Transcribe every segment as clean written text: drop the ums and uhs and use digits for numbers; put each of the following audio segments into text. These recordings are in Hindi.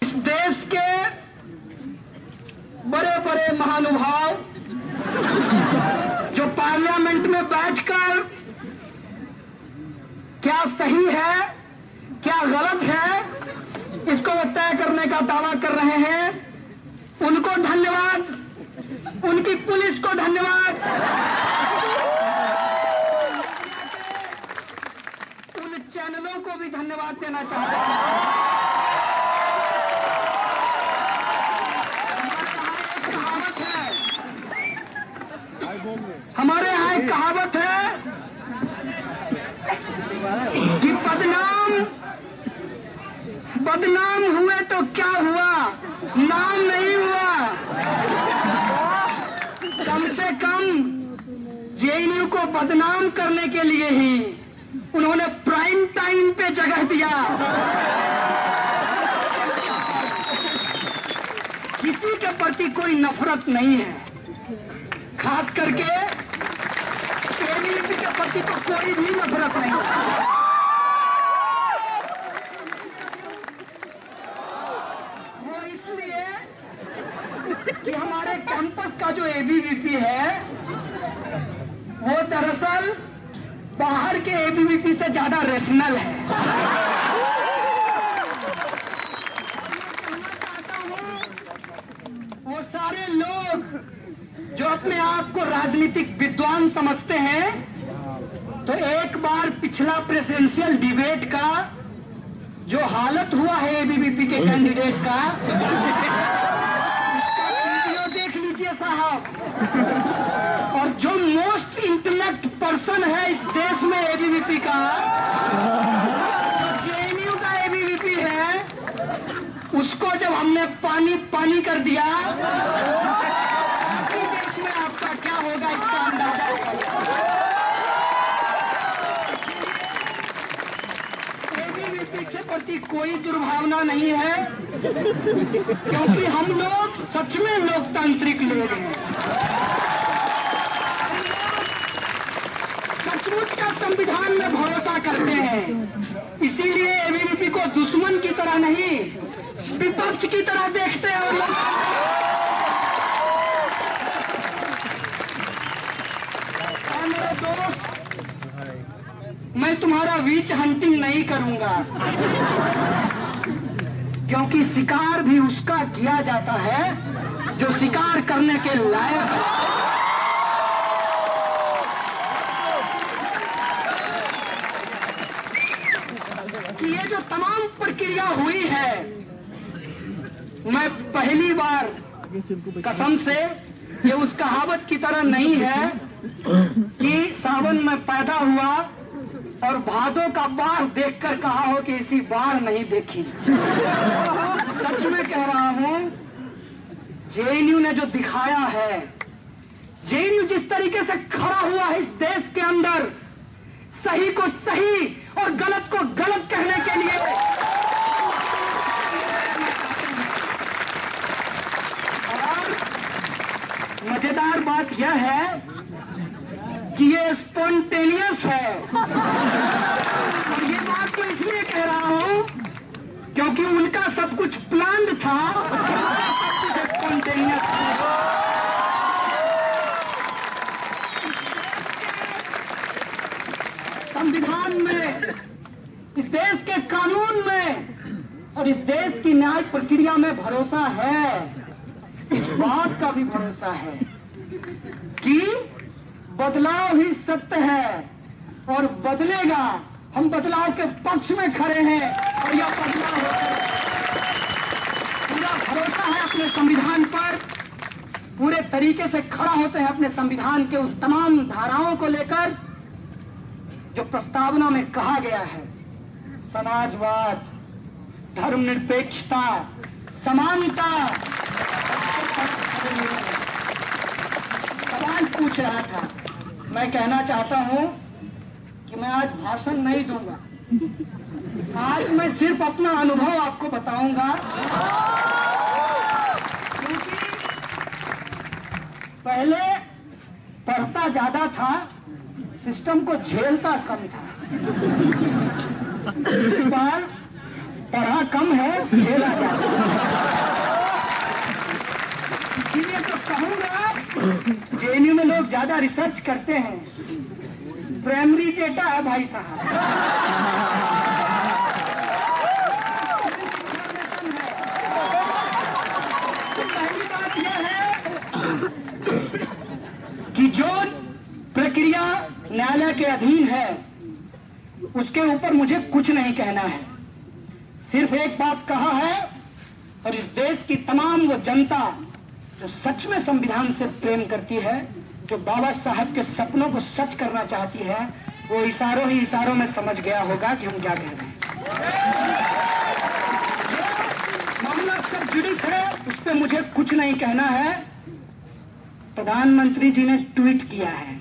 इस देश के बड़े बड़े महानुभाव जो पार्लियामेंट में बैठकर क्या सही है क्या गलत है इसको तय करने का दावा कर रहे हैं, उनको धन्यवाद, उनकी पुलिस को धन्यवाद, उन चैनलों को भी धन्यवाद देना चाहता हूं। हमारे यहाँ एक कहावत है कि बदनाम हुए तो क्या हुआ, नाम नहीं हुआ। कम से कम जेएनयू को बदनाम करने के लिए ही उन्होंने प्राइम टाइम पे जगह दिया। किसी के प्रति कोई नफरत नहीं है, खास करके एबीवीपी के प्रति तो कोई भी नफरत नहीं है। वो इसलिए कि हमारे कैंपस का जो एबीवीपी है वो दरअसल बाहर के एबीवीपी से ज्यादा रेशनल है। वो सारे लोग जो अपने आप को राजनीतिक विद्वान समझते हैं, तो एक बार पिछला प्रेसिडेंशियल डिबेट का जो हालत हुआ है एबीवीपी के कैंडिडेट का, उसका वीडियो देख लीजिए साहब। और जो मोस्ट इंटेलेक्ट पर्सन है इस देश में एबीवीपी का, जो जेएनयू का एबीवीपी है, उसको जब हमने पानी पानी कर दिया, में आपका क्या होगा इसका अंदाजा एबीवीपी के प्रति कोई दुर्भावना नहीं है, क्योंकि हम लोग सच में लोकतांत्रिक लोग हैं। सचमुच का संविधान में भरोसा करते हैं, इसीलिए एबीवीपी को दुश्मन की तरह नहीं विपक्ष की तरह देखते हैं। और मेरे दोस्त, मैं तुम्हारा वीच हंटिंग नहीं करूंगा, क्योंकि शिकार भी उसका किया जाता है जो शिकार करने के लायक है। कि ये जो तमाम प्रक्रिया हुई है, मैं पहली बार कसम से, ये उस कहावत की तरह नहीं है कि सावन में पैदा हुआ और भादों का बाढ़ देखकर कहा हो कि ऐसी बाढ़ नहीं देखी। सच में कह रहा हूं, जेएनयू ने जो दिखाया है, जेएनयू जिस तरीके से खड़ा हुआ है इस देश के अंदर, सही को सही और गलत को गलत कहने के लिए, और मजेदार बात यह है कि ये स्पॉन्टेनियस है। और ये बात तो इसलिए कह रहा हूं क्योंकि उनका सब कुछ प्लान्ड था, सब कुछ स्पॉन्टेनियस था। संविधान में, इस देश के कानून में और इस देश की न्याय प्रक्रिया में भरोसा है। इस बात का भी भरोसा है कि बदलाव ही सत्य है और बदलेगा। हम बदलाव के पक्ष में खड़े हैं और यह बदलाव पूरा भरोसा है अपने संविधान पर, पूरे तरीके से खड़ा होते हैं अपने संविधान के उस तमाम धाराओं को लेकर जो प्रस्तावना में कहा गया है। समाजवाद, धर्मनिरपेक्षता, समानता। सवाल पूछ रहा था, मैं कहना चाहता हूं कि मैं आज भाषण नहीं दूंगा, आज मैं सिर्फ अपना अनुभव आपको बताऊंगा। क्योंकि पहले पढ़ता ज्यादा था, सिस्टम को झेलता कम था। इस बार पढ़ा कम है, खेला ज्यादा। इसीलिए तो कहूंगा जेएनयू में लोग ज्यादा रिसर्च करते हैं, प्राइमरी डेटा है भाई साहब। तो पहली बात यह है कि जो प्रक्रिया न्यायालय के अधीन है उसके ऊपर मुझे कुछ नहीं कहना है। सिर्फ एक बात कहा है, और इस देश की तमाम वो जनता जो सच में संविधान से प्रेम करती है, जो बाबा साहब के सपनों को सच करना चाहती है, वो इशारों ही इशारों में समझ गया होगा कि हम क्या कह रहे हैं। मामला सब जुडिस है, उस पर मुझे कुछ नहीं कहना है। प्रधानमंत्री जी ने ट्वीट किया है,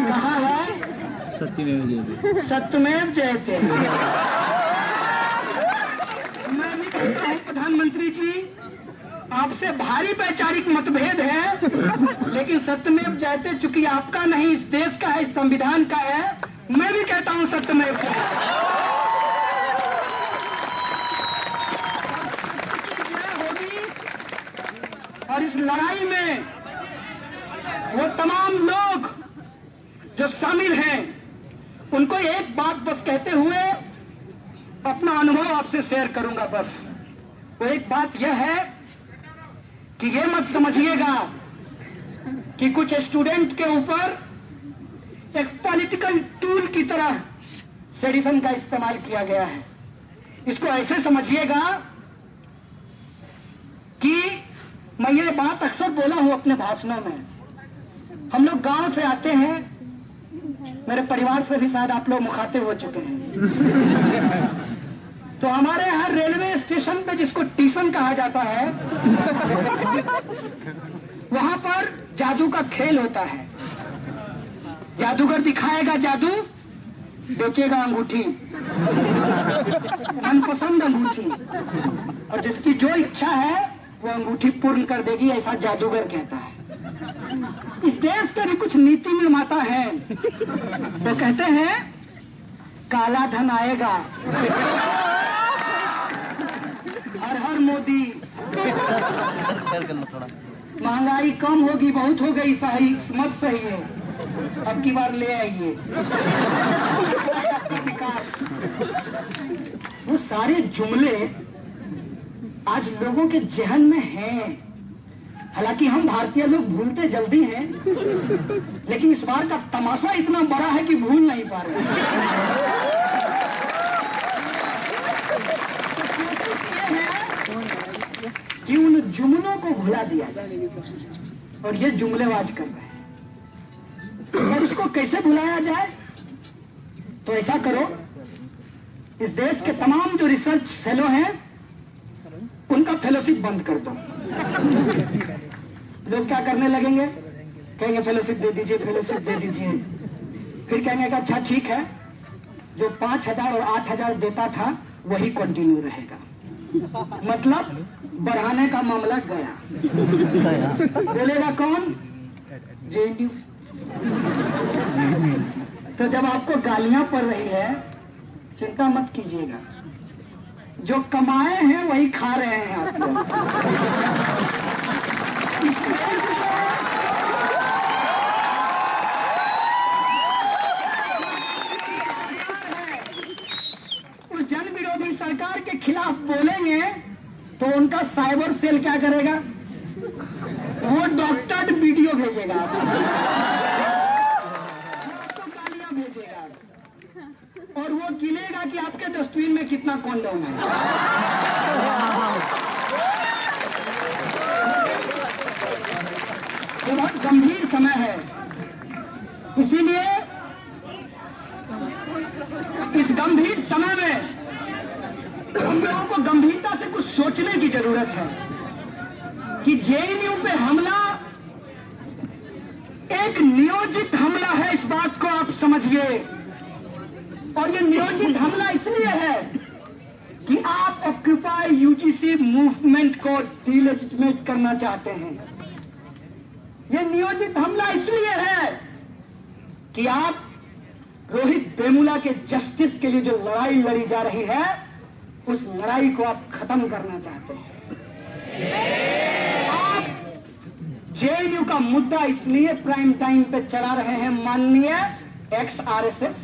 कहा है सत्यमेव जयते। मैं भी कहता हूं प्रधानमंत्री जी, आपसे भारी वैचारिक मतभेद है, लेकिन सत्यमेव जयते चूंकि आपका नहीं इस देश का है, इस संविधान का है, मैं भी कहता हूं सत्यमेव जयते। और इस लड़ाई में वो तमाम लोग जो शामिल हैं, उनको एक बात बस कहते हुए अपना अनुभव आपसे शेयर करूंगा। बस वो एक बात यह है कि ये मत समझिएगा कि कुछ स्टूडेंट के ऊपर एक पॉलिटिकल टूल की तरह सेडिशन का इस्तेमाल किया गया है। इसको ऐसे समझिएगा कि मैं ये बात अक्सर बोला हूं अपने भाषणों में। हम लोग गांव से आते हैं, मेरे परिवार से भी शायद आप लोग मुखातिब हो चुके हैं। तो हमारे यहाँ रेलवे स्टेशन पे जिसको टीशन कहा जाता है, वहां पर जादू का खेल होता है। जादूगर दिखाएगा जादू, बेचेगा अंगूठी, मनपसंद अंगूठी, और जिसकी जो इच्छा है वो अंगूठी पूर्ण कर देगी, ऐसा जादूगर कहता है। इस देश के भी कुछ नीति निर्माता हैं, वो कहते हैं काला धन आएगा, हर हर मोदी, महंगाई कम होगी, बहुत हो गई, सही मत सही है, अब की बार ले आइए विकास। वो सारे जुमले आज लोगों के जहन में हैं। हालांकि हम भारतीय लोग भूलते जल्दी हैं, लेकिन इस बार का तमाशा इतना बड़ा है कि भूल नहीं पा रहे। कि उन जुमलों को भुला दिया जाए, और ये जुमलेबाज कर रहे हैं। और उसको कैसे भुलाया जाए? तो ऐसा करो, इस देश के तमाम जो रिसर्च फेलो हैं उनका फेलोशिप बंद कर दो। लोग क्या करने लगेंगे? कहेंगे फेलोशिप दे दीजिए, फेलोशिप दे दीजिए। फिर कहेंगे कि अच्छा ठीक है, जो 5,000 और 8,000 देता था वही कंटिन्यू रहेगा। मतलब बढ़ाने का मामला गया। बोलेगा कौन? जेएनयू। तो जब आपको गालियां पड़ रही है, चिंता मत कीजिएगा, जो कमाए हैं वही खा रहे हैं आप लोग। उस जन विरोधी सरकार के खिलाफ बोलेंगे तो उनका साइबर सेल क्या करेगा? वो डॉक्टर वीडियो भेजेगा, तो गालियां भेजेगा, और वो गिनेगा कि आपके डस्टबिन में कितना कॉन्डोम है। ये बहुत गंभीर समय है, इसीलिए इस गंभीर समय में हम लोगों को गंभीरता से कुछ सोचने की जरूरत है कि जेएनयू पे हमला एक नियोजित हमला है, इस बात को आप समझिए। और ये नियोजित हमला इसलिए है कि आप ऑक्यूपाई यूजीसी मूवमेंट को डिलेजिटिमेट करना चाहते हैं। ये नियोजित हमला इसलिए है कि आप रोहित वेमुला के जस्टिस के लिए जो लड़ाई लड़ी जा रही है, उस लड़ाई को आप खत्म करना चाहते हैं। आप जेएनयू का मुद्दा इसलिए प्राइम टाइम पे चला रहे हैं माननीय XRSS,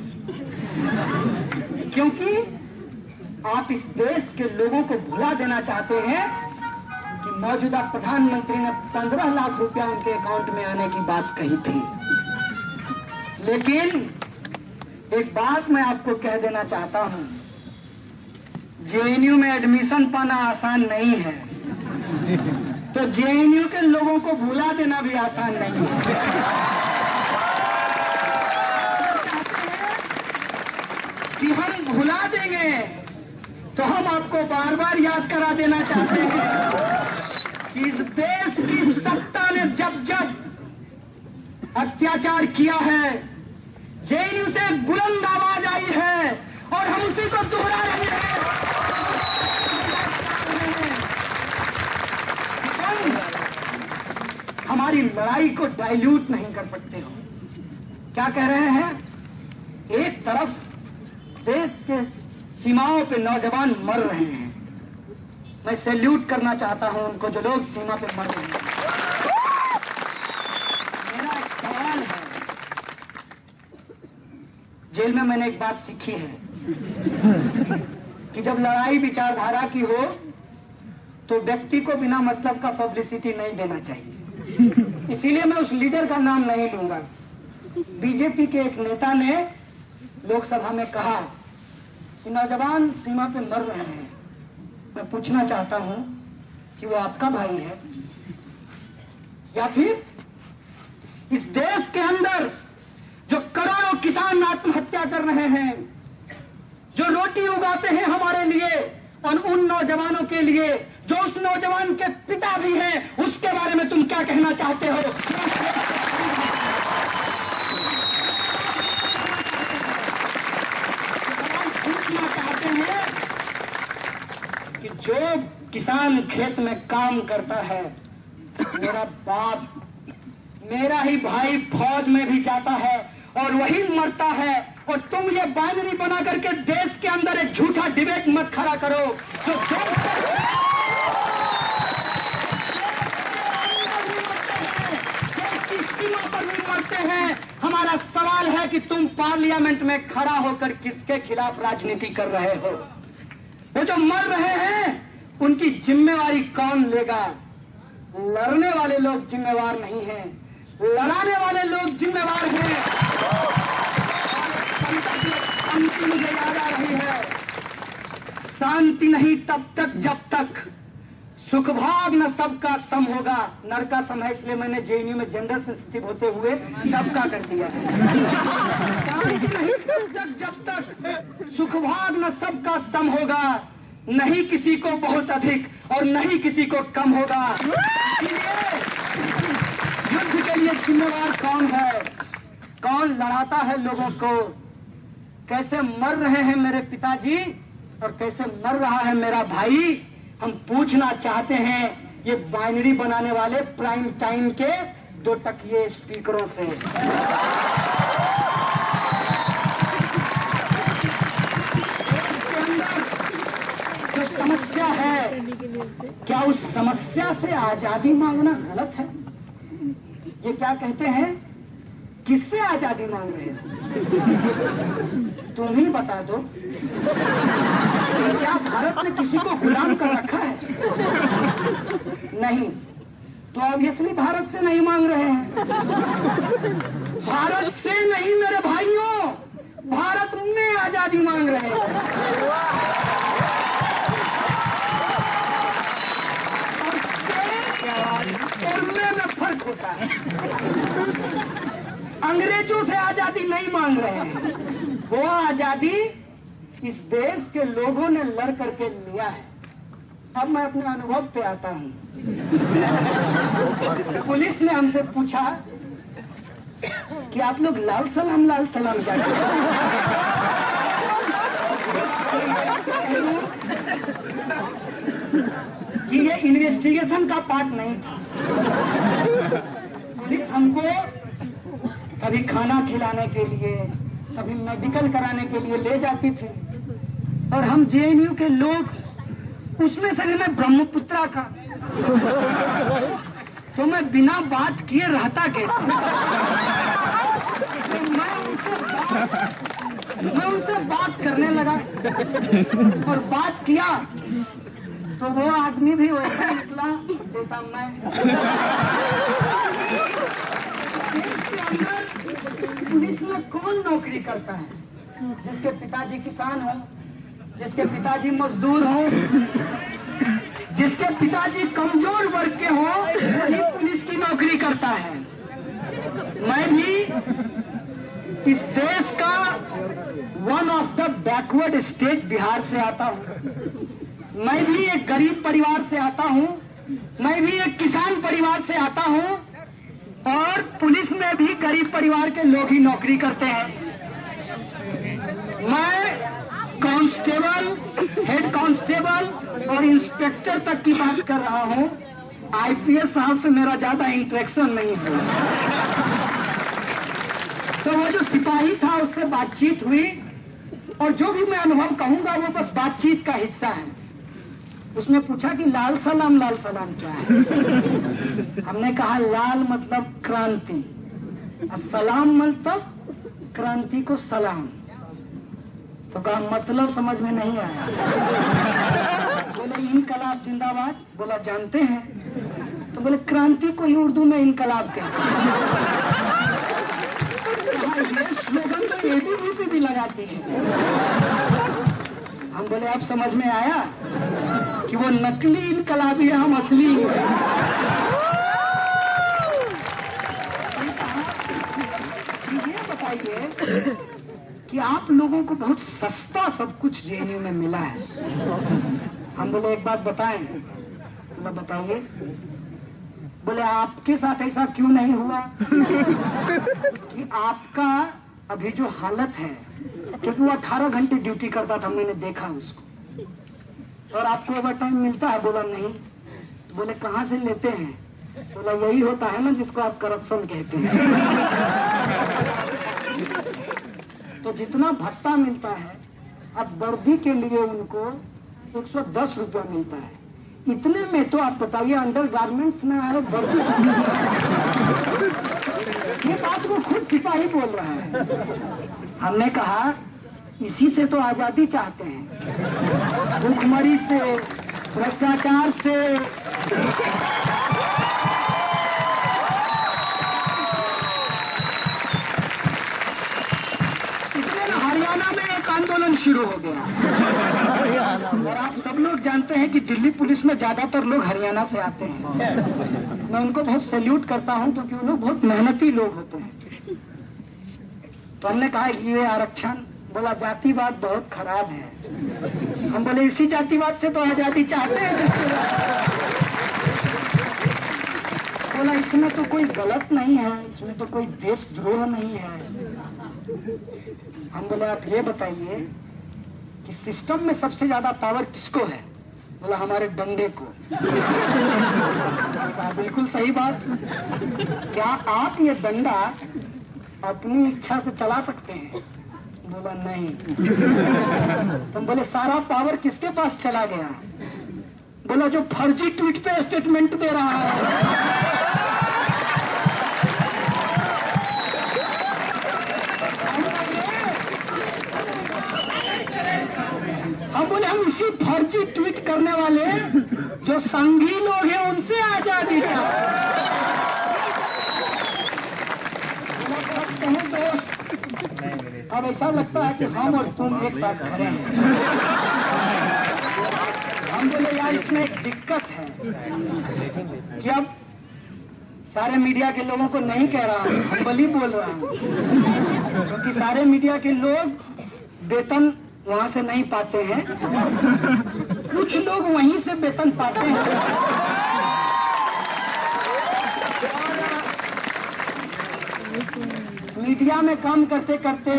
क्योंकि आप इस देश के लोगों को भुला देना चाहते हैं कि मौजूदा प्रधानमंत्री ने 15 लाख रुपया उनके अकाउंट में आने की बात कही थी। लेकिन एक बात मैं आपको कह देना चाहता हूं, जेएनयू में एडमिशन पाना आसान नहीं है, तो जेएनयू के लोगों को भुला देना भी आसान नहीं है। कि हम भुला देंगे, तो हम आपको बार बार याद करा देना चाहते हैं कि इस देश की सत्ता ने जब जब अत्याचार किया है, जेएनयू से बुलंद आवाज आई है और हम उसी को दोहरा रहे हैं। हमारी लड़ाई को डाइल्यूट नहीं कर सकते हो। क्या कह रहे हैं? एक तरफ देश के सीमाओं पे नौजवान मर रहे हैं, मैं सैल्यूट करना चाहता हूं उनको जो लोग सीमा पे मर रहे हैं। मेरा एक सवाल है, जेल में मैंने एक बात सीखी है कि जब लड़ाई विचारधारा की हो तो व्यक्ति को बिना मतलब का पब्लिसिटी नहीं देना चाहिए। इसीलिए मैं उस लीडर का नाम नहीं लूंगा। बीजेपी के एक नेता ने लोकसभा में कहा कि नौजवान सीमा पे मर रहे हैं। मैं पूछना चाहता हूं कि वो आपका भाई है या फिर इस देश के अंदर जो करोड़ों किसान आत्महत्या कर रहे हैं, जो रोटी उगाते हैं हमारे लिए, और उन नौजवानों के लिए जो उस नौजवान के पिता भी हैं, उसके बारे में तुम क्या कहना चाहते हो? पूछना चाहते हैं कि जो किसान खेत में काम करता है, मेरा बाप, मेरा ही भाई फौज में भी जाता है और वही मरता है, और तुम ये बाइनरी बना करके देश के अंदर एक झूठा डिबेट मत खड़ा करो। तो सीमा पर भी मरते हैं। हमारा सवाल है कि तुम पार्लियामेंट में खड़ा होकर किसके खिलाफ राजनीति कर रहे हो? वो जो मर रहे हैं उनकी जिम्मेवारी कौन लेगा? लड़ने वाले लोग जिम्मेवार नहीं हैं, लड़ाने वाले लोग जिम्मेवार हैं। शांति मुझे याद आ रही है, शांति नहीं तब तक जब तक सुख भाग न सबका सम होगा। नर का सम है, इसलिए मैंने जेएनयू में जेंडर सेंसिटिव होते हुए सबका कर दिया। शांति नहीं तब तक जब तक सुख भाग न सबका सम होगा, नहीं किसी को बहुत अधिक और नहीं किसी को कम होगा। युद्ध के लिए जिम्मेवार कौन है? कौन लड़ाता है लोगों को? कैसे मर रहे हैं मेरे पिताजी और कैसे मर रहा है मेरा भाई? हम पूछना चाहते हैं ये बाइनरी बनाने वाले प्राइम टाइम के 2 टकिए स्पीकरों से। जो समस्या है, क्या उस समस्या से आजादी मांगना गलत है? ये क्या कहते हैं, किससे आजादी मांग रहे हो? तुम ही बता दो। क्या भारत ने किसी को गुलाम कर रखा है? नहीं, तो ऑब्वियसली भारत से नहीं मांग रहे हैं। भारत से नहीं मेरे भाइयों, भारत में आजादी मांग रहे हैं। और में फर्क होता है। अंग्रेजों से आजादी नहीं मांग रहे हैं, वो आजादी इस देश के लोगों ने लड़ करके लिया है। अब मैं अपने अनुभव पे आता हूं। पुलिस ने हमसे पूछा कि आप लोग लाल सलाम जाते हैं? कि ये इन्वेस्टिगेशन का पार्ट नहीं था। पुलिस हमको कभी खाना खिलाने के लिए, कभी मेडिकल कराने के लिए ले जाती थी। और हम जेएनयू के लोग, उसमें से भी मैं ब्रह्मपुत्रा का, तो मैं बिना बात किए रहता कैसे? तो मैं उनसे बात करने लगा और बात किया तो वो आदमी भी वैसा निकला जैसा मैं। पुलिस में कौन नौकरी करता है? जिसके पिताजी किसान हो, जिसके पिताजी मजदूर हो, जिसके पिताजी कमजोर वर्ग के हो, वही पुलिस की नौकरी करता है। मैं भी इस देश का one of the backward state Bihar से आता हूँ। मैं भी एक गरीब परिवार से आता हूँ, मैं भी एक किसान परिवार से आता हूँ, और पुलिस में भी गरीब परिवार के लोग ही नौकरी करते हैं। मैं कांस्टेबल, हेड कांस्टेबल और इंस्पेक्टर तक की बात कर रहा हूँ। आईपीएस साहब से मेरा ज्यादा इंटरेक्शन नहीं हुआ। तो वो जो सिपाही था उससे बातचीत हुई, और जो भी मैं अनुभव कहूंगा वो बस बातचीत का हिस्सा है। उसने पूछा कि लाल सलाम क्या है? हमने कहा लाल मतलब क्रांति, और सलाम मतलब क्रांति को सलाम। तो कहा मतलब समझ में नहीं आया। बोले इनकलाब जिंदाबाद। बोला जानते हैं। तो बोले क्रांति को ही उर्दू में इनकलाब कहते हैं। ये स्लोगन तो एबीवीपी भी लगाती है। हम बोले अब समझ में आया कि वो नकली इनकलाबी है, हम असली। ये बताइए कि आप लोगों को बहुत सस्ता सब कुछ जेएनयू में मिला है। हम बोले एक बात बताएं। बोला बताइए। बोले आपके साथ ऐसा क्यों नहीं हुआ कि आपका अभी जो हालत है, क्योंकि वो 18 घंटे ड्यूटी करता था, मैंने देखा उसको, और आपको ओवर टाइम मिलता है? बोला नहीं। तो बोले कहाँ से लेते हैं? बोला यही होता है ना जिसको आप करप्शन कहते हैं। तो जितना भत्ता मिलता है, अब वर्दी के लिए उनको 110 रुपया मिलता है। इतने में तो आप बताइए अंडर गारमेंट्स में आए वर्दी। ये बात वो खुद सिपाही बोल रहा है। हमने कहा इसी से तो आजादी चाहते हैं, भूखमरी से, भ्रष्टाचार से। हरियाणा में एक आंदोलन शुरू हो गया, और आप सब लोग जानते हैं कि दिल्ली पुलिस में ज्यादातर लोग हरियाणा से आते हैं। मैं उनको बहुत सैल्यूट करता हूं, क्योंकि वो लोग बहुत मेहनती लोग होते हैं। तो हमने कहा ये आरक्षण, बोला जातिवाद बहुत खराब है। हम बोले इसी जातिवाद से तो आजादी चाहते हैं। बोला इसमें तो कोई गलत नहीं है, इसमें तो कोई देशद्रोह नहीं है। हम बोले आप ये बताइए कि सिस्टम में सबसे ज्यादा पावर किसको है? बोला हमारे डंडे को। कहा बिल्कुल सही बात। क्या आप ये डंडा अपनी इच्छा से चला सकते हैं? बोला नहीं। तुम बोले सारा पावर किसके पास चला गया? बोला जो फर्जी ट्वीट पे स्टेटमेंट दे रहा है। हम बोले हम इसी फर्जी ट्वीट करने वाले जो संघी लोग हैं उनसे आजादी चाहते। अब ऐसा लगता है कि हम और तुम एक साथ खड़े हैं। हम बोले यार इसमें एक दिक्कत है कि अब सारे मीडिया के लोगों को नहीं कह रहा हूँ, हम बली बोल रहा हूँ, क्योंकि सारे मीडिया के लोग वेतन वहां से नहीं पाते हैं, कुछ लोग वहीं से वेतन पाते हैं। मीडिया में काम करते करते,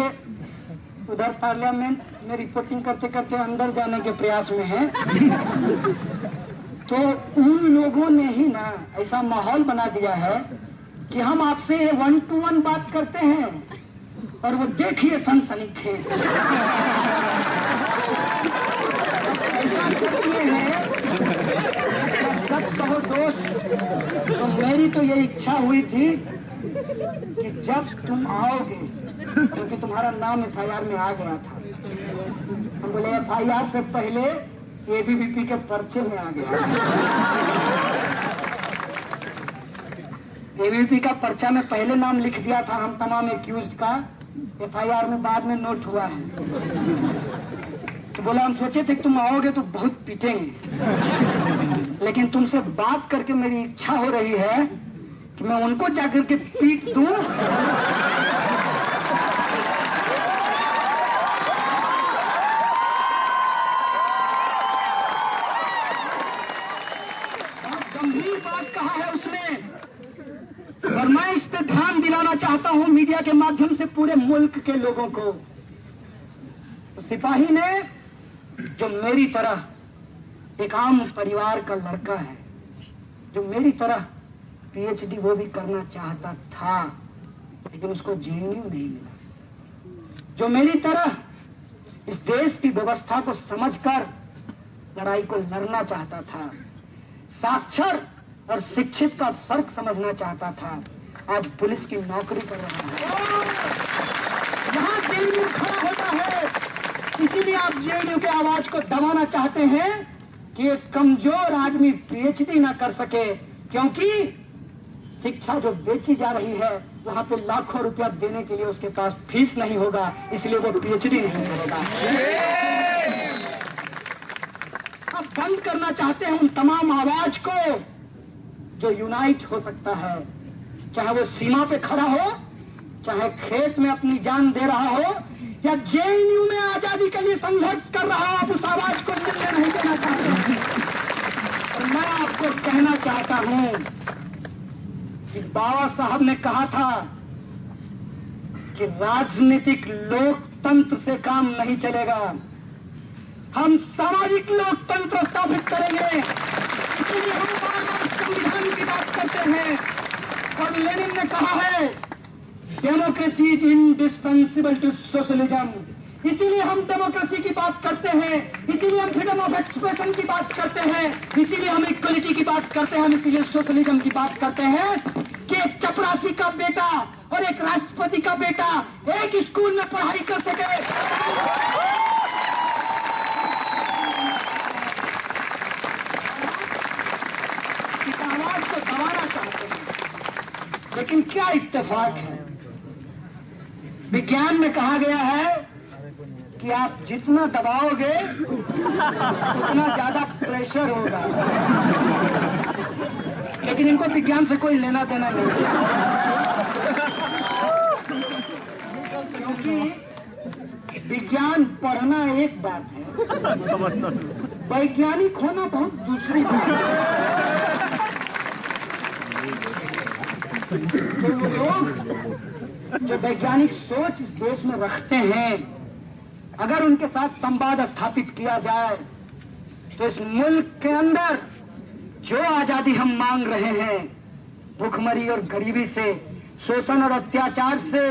उधर पार्लियामेंट में रिपोर्टिंग करते करते अंदर जाने के प्रयास में है, तो उन लोगों ने ही ना ऐसा माहौल बना दिया है कि हम आपसे 1-to-1 बात करते हैं और वो देखिए सनसनीखेज। ऐसा कितने हैं, सब कहो दोस्त। तो मेरी तो ये इच्छा हुई थी कि जब तुम आओगे, क्योंकि तुम्हारा नाम FIR में आ गया था, हम बोले FIR से पहले ABVP के पर्चे में आ गया। ABVP का पर्चा में पहले नाम लिख दिया था हम तमाम एक्यूज्ड का, FIR में बाद में नोट हुआ है। तो बोला हम सोचे थे कि तुम आओगे तो बहुत पीटेंगे, लेकिन तुमसे बात करके मेरी इच्छा हो रही है कि मैं उनको जाकर के पीट दूं। गंभीर बात कहा है उसने, और मैं इस पे ध्यान दिलाना चाहता हूं मीडिया के माध्यम से पूरे मुल्क के लोगों को। सिपाही ने, जो मेरी तरह एक आम परिवार का लड़का है, जो मेरी तरह PhD वो भी करना चाहता था, लेकिन उसको JNU नहीं मिला, जो मेरी तरह इस देश की व्यवस्था को समझकर लड़ाई को लड़ना चाहता था, साक्षर और शिक्षित का फर्क समझना चाहता था, आज पुलिस की नौकरी कर रहा है। यहाँ JNU खड़ा होता है, इसीलिए आप JNU के आवाज को दबाना चाहते हैं कि एक कमजोर आदमी PhD ना कर सके, क्योंकि शिक्षा जो बेची जा रही है वहां पे लाखों रुपया देने के लिए उसके पास फीस नहीं होगा, इसलिए वो PhD नहीं करेगा। आप बंद करना चाहते हैं उन तमाम आवाज को जो यूनाइट हो सकता है, चाहे वो सीमा पे खड़ा हो, चाहे खेत में अपनी जान दे रहा हो, या JNU में आजादी के लिए संघर्ष कर रहा हो, आप उस आवाज को मिलने नहीं देना चाहते। और मैं आपको कहना चाहता हूं कि बाबा साहब ने कहा था कि राजनीतिक लोकतंत्र से काम नहीं चलेगा, हम सामाजिक लोकतंत्र स्थापित करेंगे। इसलिए हम बार-बार संविधान की बात करते हैं, और लेनिन ने कहा है democracy is indispensable to socialism. इसीलिए हम डेमोक्रेसी की बात करते हैं, इसीलिए हम फ्रीडम ऑफ एक्सप्रेशन की बात करते हैं, इसीलिए हम इक्वलिटी की बात करते हैं, हम इसीलिए सोशलिज्म की बात करते हैं कि एक चपरासी का बेटा और एक राष्ट्रपति का बेटा एक स्कूल में पढ़ाई कर सके। इस आवाज को दबाना चाहते हैं, लेकिन क्या इत्तेफाक है, विज्ञान में कहा गया है कि आप जितना दबाओगे उतना ज्यादा प्रेशर होगा, लेकिन इनको विज्ञान से कोई लेना देना नहीं है, क्योंकि विज्ञान पढ़ना एक बात है, वैज्ञानिक होना बहुत दूसरी बात है। तो वो लोग जो वैज्ञानिक सोच इस देश में रखते हैं, अगर उनके साथ संवाद स्थापित किया जाए तो इस मुल्क के अंदर जो आजादी हम मांग रहे हैं, भूखमरी और गरीबी से, शोषण और अत्याचार से,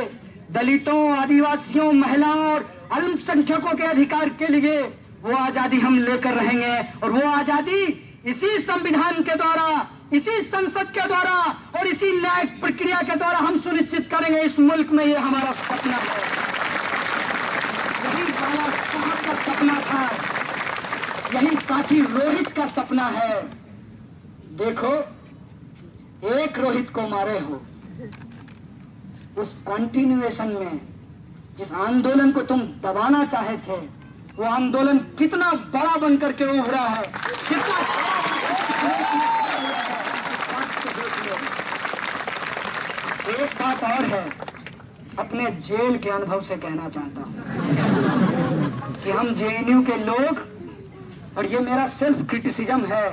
दलितों, आदिवासियों, महिलाओं और अल्पसंख्यकों के अधिकार के लिए, वो आजादी हम लेकर रहेंगे। और वो आजादी इसी संविधान के द्वारा, इसी संसद के द्वारा और इसी न्यायिक प्रक्रिया के द्वारा हम सुनिश्चित करेंगे। इस मुल्क में ये हमारा सपना है, यही बाबा साहब का सपना था, यही साथी रोहित का सपना है। देखो, एक रोहित को मारे हो, उस कंटिन्यूएशन में जिस आंदोलन को तुम दबाना चाहे थे, वो आंदोलन कितना बड़ा बनकर के उभरा है, कितना एक बात और है, अपने जेल के अनुभव से कहना चाहता हूं कि हम JNU के लोग, और ये मेरा सेल्फ क्रिटिसिज्म है,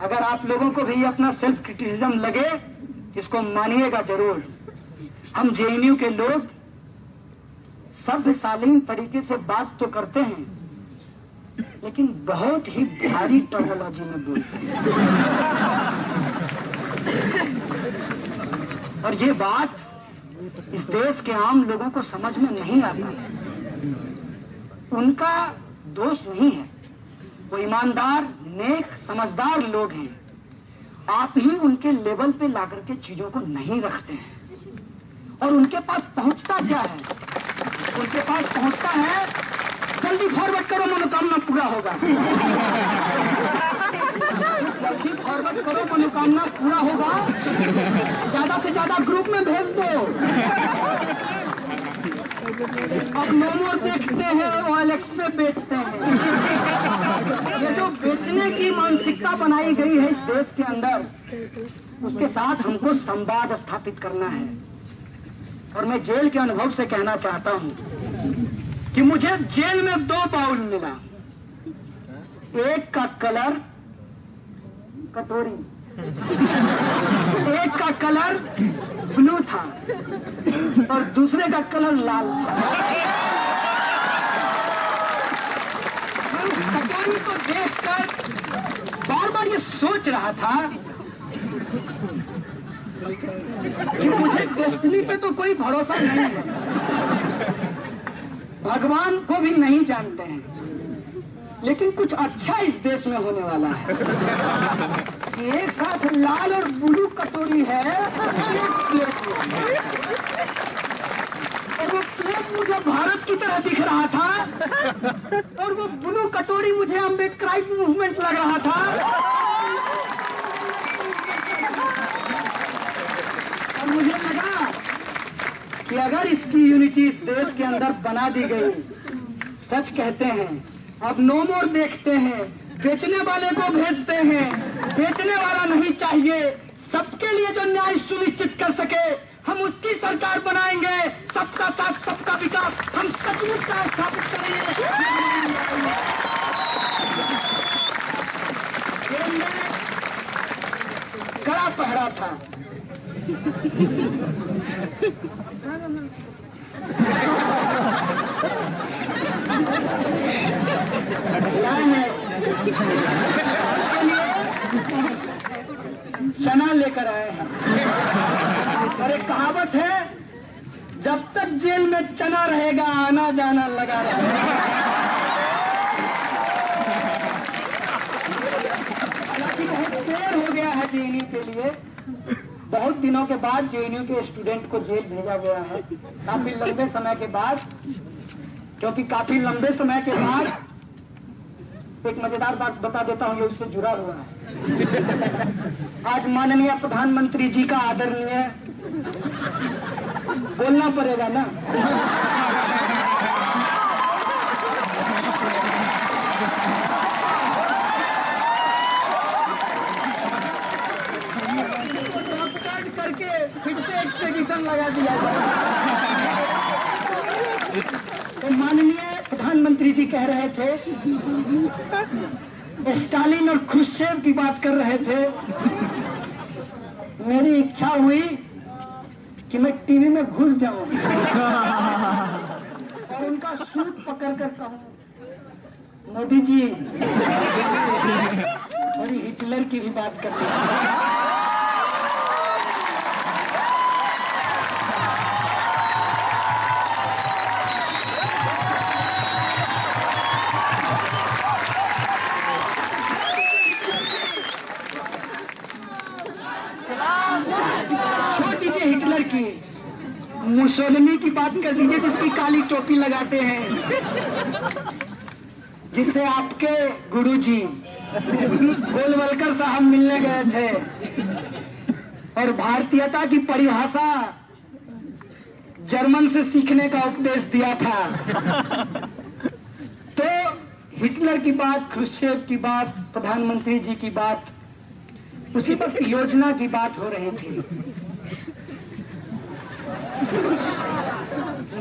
अगर आप लोगों को भी अपना सेल्फ क्रिटिसिज्म लगे, इसको मानिएगा जरूर। हम JNU के लोग सभ्य शालीन तरीके से बात तो करते हैं, लेकिन बहुत ही भारी टर्मिनोलॉजी में बोलते हैं। और ये बात इस देश के आम लोगों को समझ में नहीं आता। उनका दोष नहीं है, वो ईमानदार, नेक, समझदार लोग हैं। आप ही उनके लेवल पे लाकर के चीजों को नहीं रखते हैं। और उनके पास पहुंचता क्या है? उनके पास पहुंचता है, जल्दी फॉरवर्ड करो, मनोकामना पूरा होगा। जल्दी फॉरवर्ड करो, मनोकामना पूरा होगा। ज्यादा से ज्यादा ग्रुप में भेज दो। अब मोमो देखते हैं, OLX पे बेचते हैं। ये जो बेचने की मानसिकता बनाई गई है इस देश के अंदर, उसके साथ हमको संवाद स्थापित करना है। और मैं जेल के अनुभव से कहना चाहता हूं कि मुझे जेल में 2 बाउल मिला। एक का कलर कटोरी, एक का कलर ब्लू था और दूसरे का कलर लाल था। मैं कटोरी को देखकर बार बार ये सोच रहा था कि मुझे डेस्टिनी पे तो कोई भरोसा नहीं है, भगवान को भी नहीं जानते हैं, लेकिन कुछ अच्छा इस देश में होने वाला है। एक साथ लाल और ब्लू कटोरी है, एक प्लेट है। और वो प्लेट मुझे भारत की तरह दिख रहा था और वो ब्लू कटोरी मुझे अम्बेडकराइट मूवमेंट लग रहा था। और मुझे लगा कि अगर इसकी यूनिटी इस देश के अंदर बना दी गई, सच कहते हैं, अब नो मोर देखते हैं, बेचने वाले को भेजते हैं। बेचने वाला नहीं चाहिए, सबके लिए जो न्याय सुनिश्चित कर सके, हम उसकी सरकार बनाएंगे। सबका साथ, सबका विकास, हम सचमुच का स्थापित करेंगे। जेल में कड़ा पहरा था। चना लेकर आए हैं। और एक कहावत है, जब तक जेल में चना रहेगा आना जाना लगा रहेगा। हालांकि बहुत देर हो गया है जेएनयू के लिए। बहुत दिनों के बाद जेएनयू के स्टूडेंट को जेल भेजा गया है, काफी लंबे समय के बाद। क्योंकि काफी लंबे समय के बाद एक मजेदार बात बता देता हूँ, ये उससे जुड़ा हुआ है। आज माननीय प्रधानमंत्री जी का आदरणीय बोलना पड़ेगा ना। करके फिर से एक्सटेंशन लगा दिया जाए। तो माननीय प्रधानमंत्री जी कह रहे थे, स्टालिन और खुश्चेव की बात कर रहे थे। मेरी इच्छा हुई कि मैं टीवी में घुस जाऊं और उनका सूट पकड़ कर कहूं, मोदी जी थोड़ी हिटलर की भी बात करनी चाहिए। हिटलर की, मुसोलिनी की बात कर दीजिए, जिसकी काली टोपी लगाते हैं, जिससे आपके गुरुजी गोलवलकर साहब मिलने गए थे और भारतीयता की परिभाषा जर्मन से सीखने का उपदेश दिया था। तो हिटलर की बात, खुश्चेव की बात, प्रधानमंत्री जी की बात, उसी वक्त योजना की बात हो रही थी।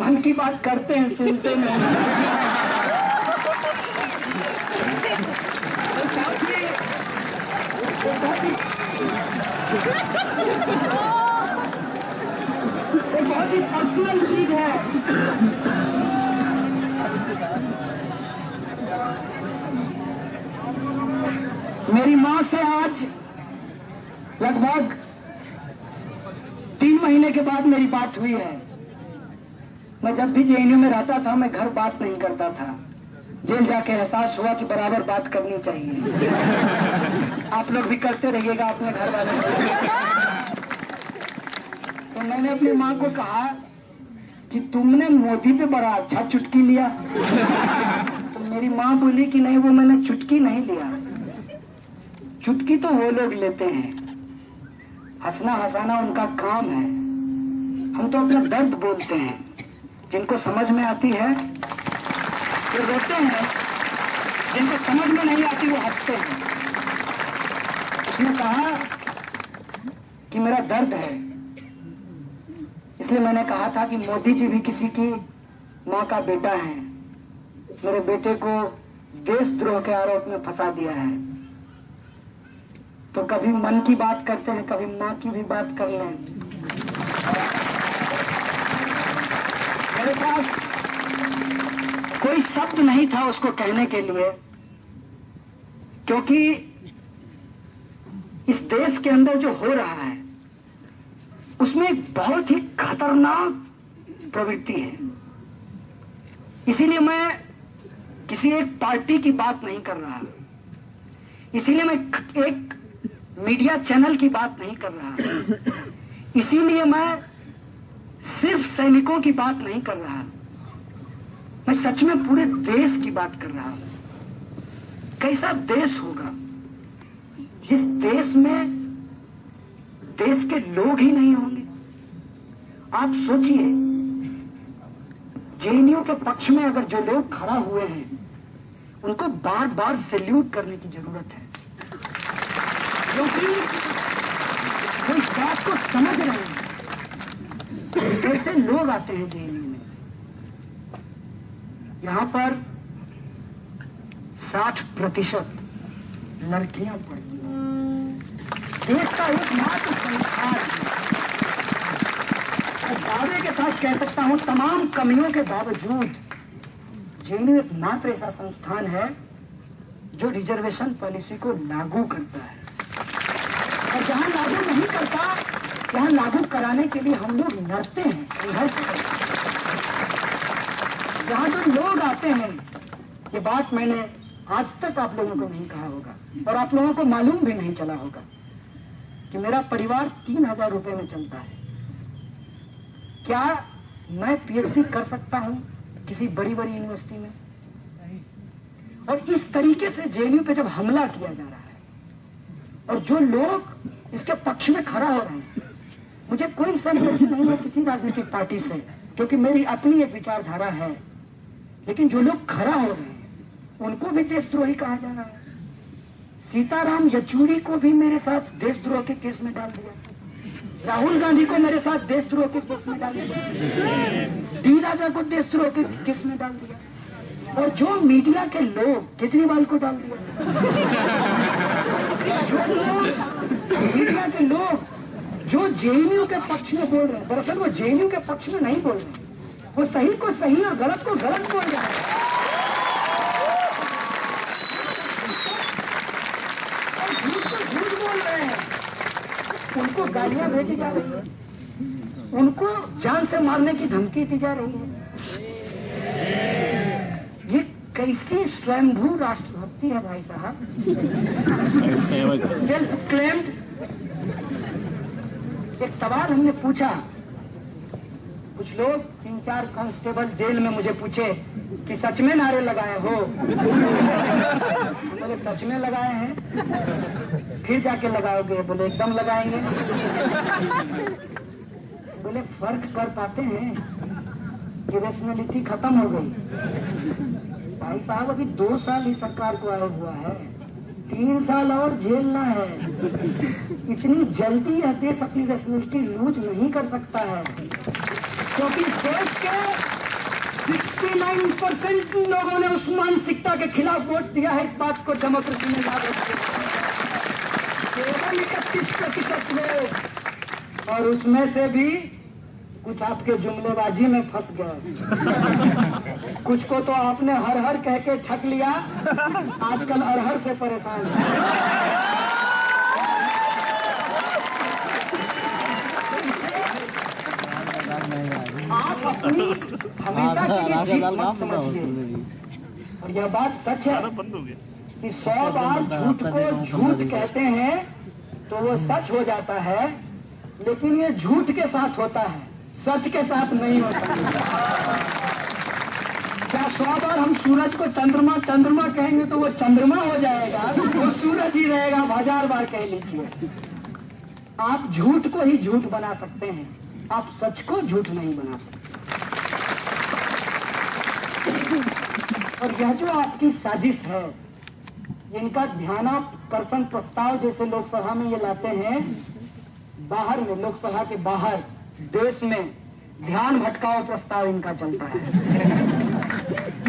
मन की बात करते हैं, सुनते नहीं। एक बहुत ही पर्सनल चीज है। मेरी माँ से आज लगभग 3 महीने महीने के बाद मेरी बात हुई है। मैं जब भी जेएनयू में रहता था मैं घर बात नहीं करता था। जेल जाके एहसास हुआ कि बराबर बात करनी चाहिए। आप लोग भी करते रहिएगा अपने घर वालों से। तो मैंने अपनी माँ को कहा कि तुमने मोदी पे बड़ा अच्छा चुटकी लिया। तो मेरी माँ बोली कि नहीं, वो मैंने चुटकी नहीं लिया, चुटकी तो वो लोग लेते हैं, हंसना हंसाना उनका काम है। हम तो अपना दर्द बोलते हैं, जिनको समझ में आती है वो रोते हैं, जिनको समझ में नहीं आती वो हंसते हैं। उसने कहा कि मेरा दर्द है, इसलिए मैंने कहा था कि मोदी जी भी किसी की माँ का बेटा है। मेरे बेटे को देशद्रोह के आरोप में फंसा दिया है। तो कभी मन की बात करते हैं, कभी माँ की भी बात कर लें। मेरे पास कोई शब्द नहीं था उसको कहने के लिए, क्योंकि इस देश के अंदर जो हो रहा है उसमें एक बहुत ही खतरनाक प्रवृत्ति है। इसीलिए मैं किसी एक पार्टी की बात नहीं कर रहा, इसीलिए मैं एक मीडिया चैनल की बात नहीं कर रहा, इसीलिए मैं सिर्फ सैनिकों की बात नहीं कर रहा, मैं सच में पूरे देश की बात कर रहा हूं। कैसा देश होगा जिस देश में देश के लोग ही नहीं होंगे। आप सोचिए, जेएनयू के पक्ष में अगर जो लोग खड़ा हुए हैं उनको बार बार सैल्यूट करने की जरूरत है, क्योंकि वो इस बात को समझ रहे हैं कैसे लोग आते हैं जेएनयू में। यहां पर 60% लड़कियां पढ़ती हैं। देश का एकमात्र संस्थान है, दावे के साथ कह सकता हूं तमाम कमियों के बावजूद जेएनयू एकमात्र ऐसा संस्थान है जो रिजर्वेशन पॉलिसी को लागू करता है। और जहां लागू नहीं करता वहां लागू कराने के लिए हम लोग लड़ते हैं, संघर्ष करते हैं। जहां जो लोग आते हैं, ये बात मैंने आज तक आप लोगों को नहीं कहा होगा और आप लोगों को मालूम भी नहीं चला होगा कि मेरा परिवार 3,000 रुपए में चलता है। क्या मैं पीएचडी कर सकता हूं किसी बड़ी बड़ी यूनिवर्सिटी में? और इस तरीके से जेएनयू पे जब हमला किया जा रहा है और जो लोग इसके पक्ष में खड़ा हो रहे हैं, मुझे कोई संपर्क नहीं है किसी राजनीतिक पार्टी से, क्योंकि मेरी अपनी एक विचारधारा है, लेकिन जो लोग खड़ा हो रहे हैं उनको भी देशद्रोही कहा जा रहा है। सीताराम येचुरी को भी मेरे साथ देशद्रोह के केस में डाल दिया, राहुल गांधी को मेरे साथ देशद्रोह के केस में डाल दिया, डी राजा को देशद्रोह के केस में डाल दिया, और जो मीडिया के लोग केजरीवाल को डाल दिया। जो लोग मीडिया के लोग जो जेएनयू के पक्ष में बोल रहे हैं, दरअसल वो जेएनयू के पक्ष में नहीं बोल रहे, वो सही को सही और गलत को गलत बोल रहे हैं। और झूठ को झूठ बोल रहे हैं। उनको गालियां भेजी जा रही है, उनको जान से मारने की धमकी दी जा रही है। ये कैसी स्वयंभू राष्ट्रभक्ति है भाई साहब, सेल्फ क्लेम्ड। एक सवाल हमने पूछा, कुछ लोग 3-4 कांस्टेबल जेल में मुझे पूछे कि सच में नारे लगाए हो? बोले सच में लगाए हैं। फिर जाके लगाओगे? बोले एकदम लगाएंगे। बोले फर्क कर पाते हैं कि रेशनैलिटी खत्म हो गई? भाई साहब अभी 2 साल ही सरकार को आया हुआ है, 3 साल और झेलना है। इतनी जल्दी यह देश अपनी रेशनैलिटी लूज नहीं कर सकता है, क्योंकि देश के 69% लोगों ने उस मानसिकता के खिलाफ वोट दिया है। इस बात को डेमोक्रेसी में याद रखिए। केवल 31% लोग, और उसमें से भी कुछ आपके जुमलेबाजी में फंस गए। कुछ को तो आपने हर हर कह के ठग लिया, आजकल अरहर से परेशान है। आप अपनी हमेशा के लिए जीत मत समझिए। और यह बात सच है कि 100 बार झूठ को झूठ कहते हैं तो वो सच हो जाता है, लेकिन ये झूठ के साथ होता है, सच के साथ नहीं होता। क्या 100 बार हम सूरज को चंद्रमा चंद्रमा कहेंगे तो वो चंद्रमा हो जाएगा, वो सूरज ही रहेगा। 1000 बार कह लीजिए, आप झूठ को ही झूठ बना सकते हैं, आप सच को झूठ नहीं बना सकते। और यह जो आपकी साजिश है, इनका ध्यानाकर्षण प्रस्ताव जैसे लोकसभा में ये लाते हैं, बाहर में, लोकसभा के बाहर देश में ध्यान भटकाओ प्रस्ताव इनका चलता है।